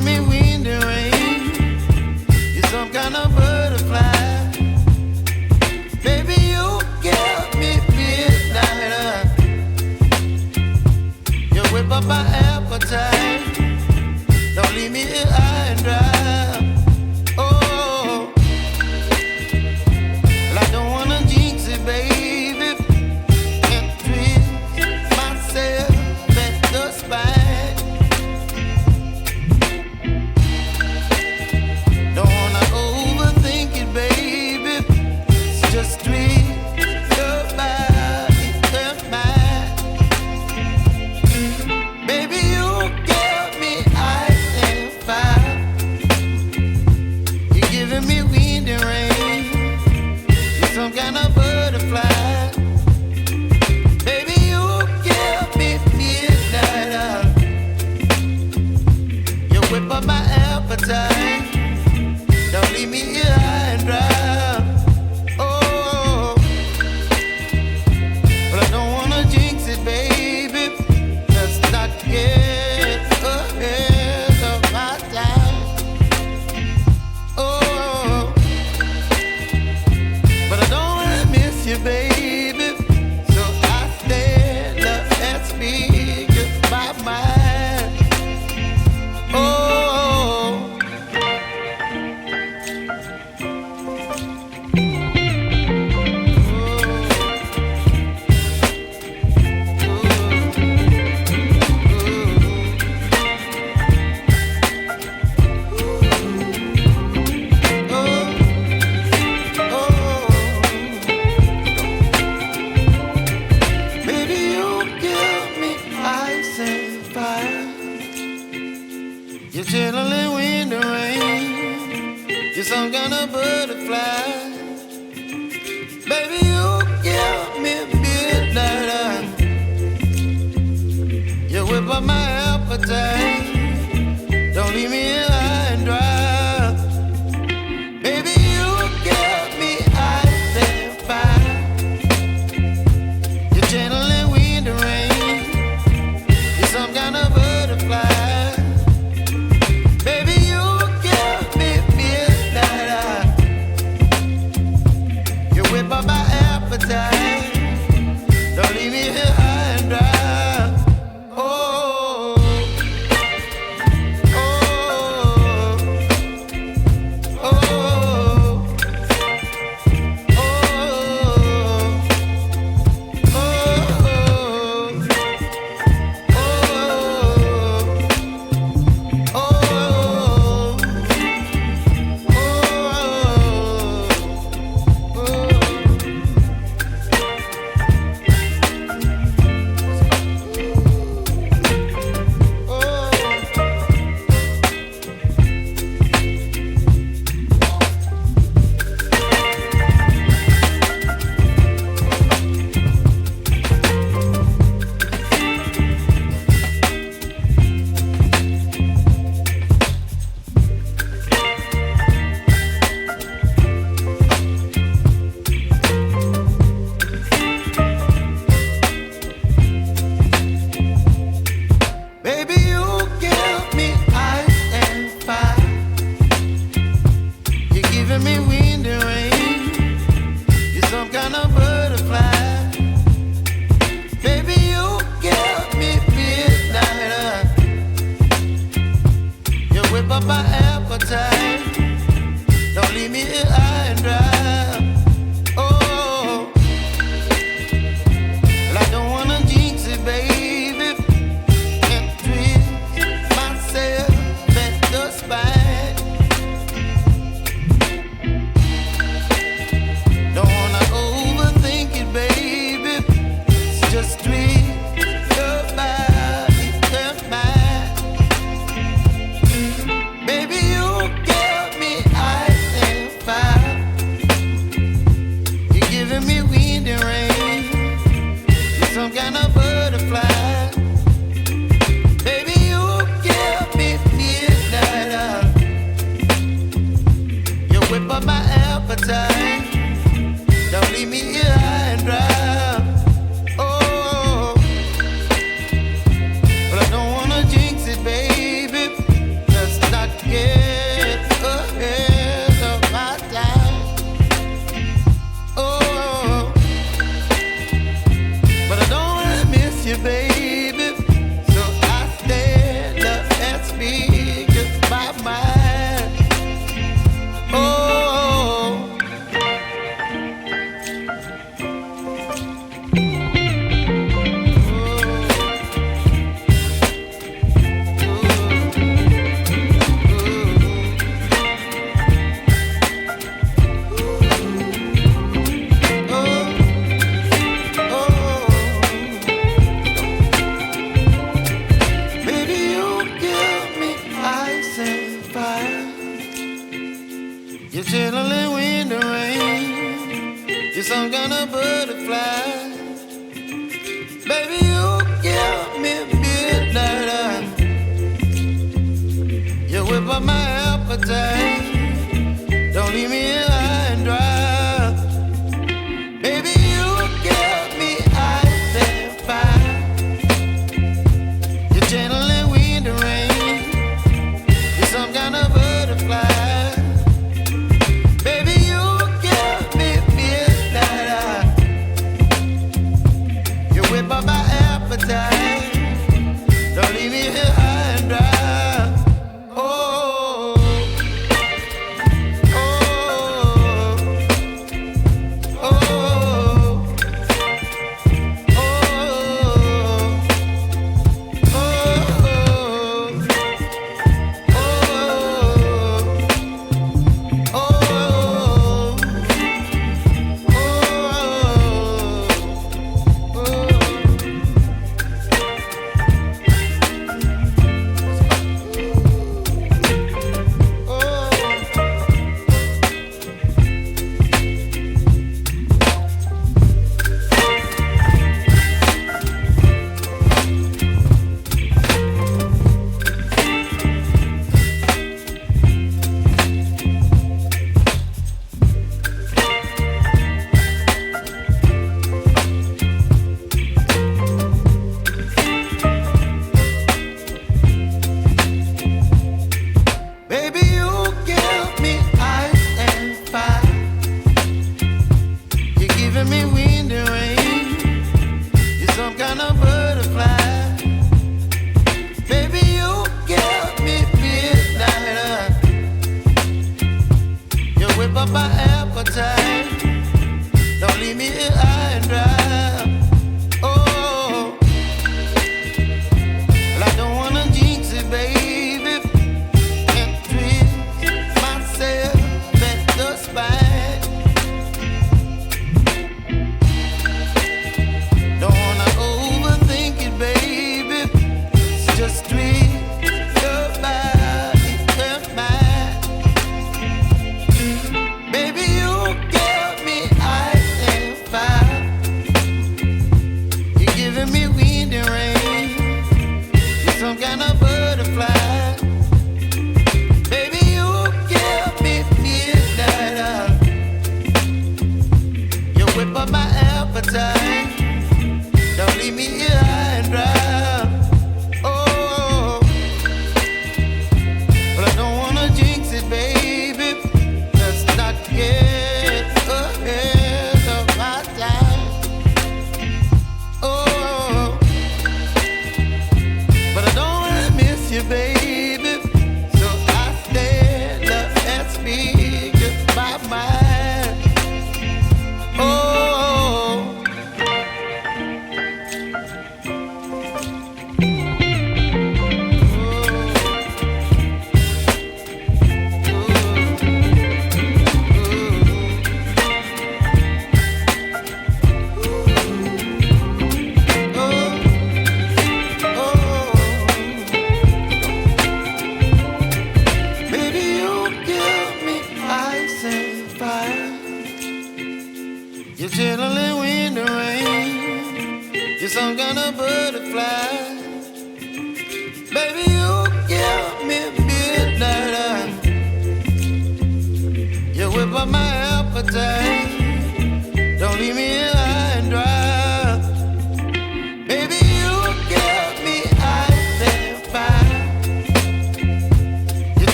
giving me wind and rain. You're some kind of butterfly. Baby, you give me midnight. You whip up my appetite. Don't leave me here high and dry. Oh, well, I don't wanna jinx it, baby. Can't twist myself at the spine. Don't wanna overthink it, baby. It's just twist your body and mine. Baby, you give me ice and fire. You're giving me wind and rain. You're some kind of butterfly. Baby, you give me midnight. You whip up my appetite. Don't leave me here high and dry. Oh, but I don't wanna jinx it, baby. Let's not get ahead of my time. Oh, but I don't wanna miss you, baby. So I stand up and speak my mind. Oh. Baby, you give me ice and fire. You're chilling wind and rain. You're some kind of butterfly. Baby, you give me midnight. You whip up my appetite. Don't leave me here high and dry. Baby, you give me ice and fire. You're channeling wind and rain. You're some kind of butterfly. Baby, you give me midnight. You whip up my appetite. Don't leave me here high and dry. Oh, oh, oh, oh, baby, you give me ice and fire. You're giving me wind and rain. You're some kind of butterfly. Baby, you give me midnight. You whip up my appetite. Don't leave me here high and dry. Oh, well, I don't wanna jinx it, baby. Can't twist myself at the spine. Don't wanna overthink it, baby. It's just twist your body and mine. Baby, some kind of butterfly. Baby, you give me midnight. You whip up my appetite. Don't leave me here high and dry. Baby, you give me ice and fire. You're channeling wind and rain. You're some kind of butterfly. Baby, you give me midnight. You whip up my appetite. Don't leave me here high and dry.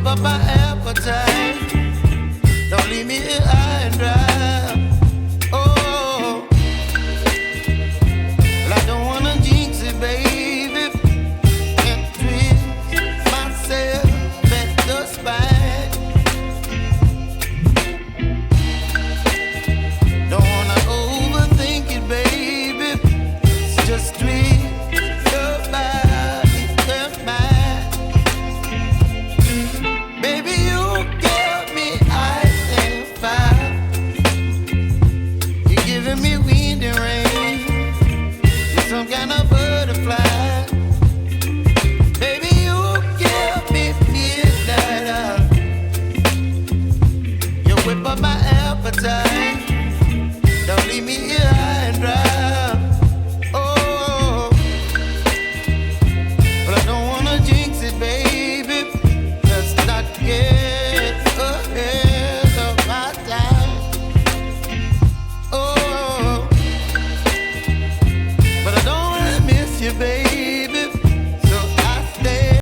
up my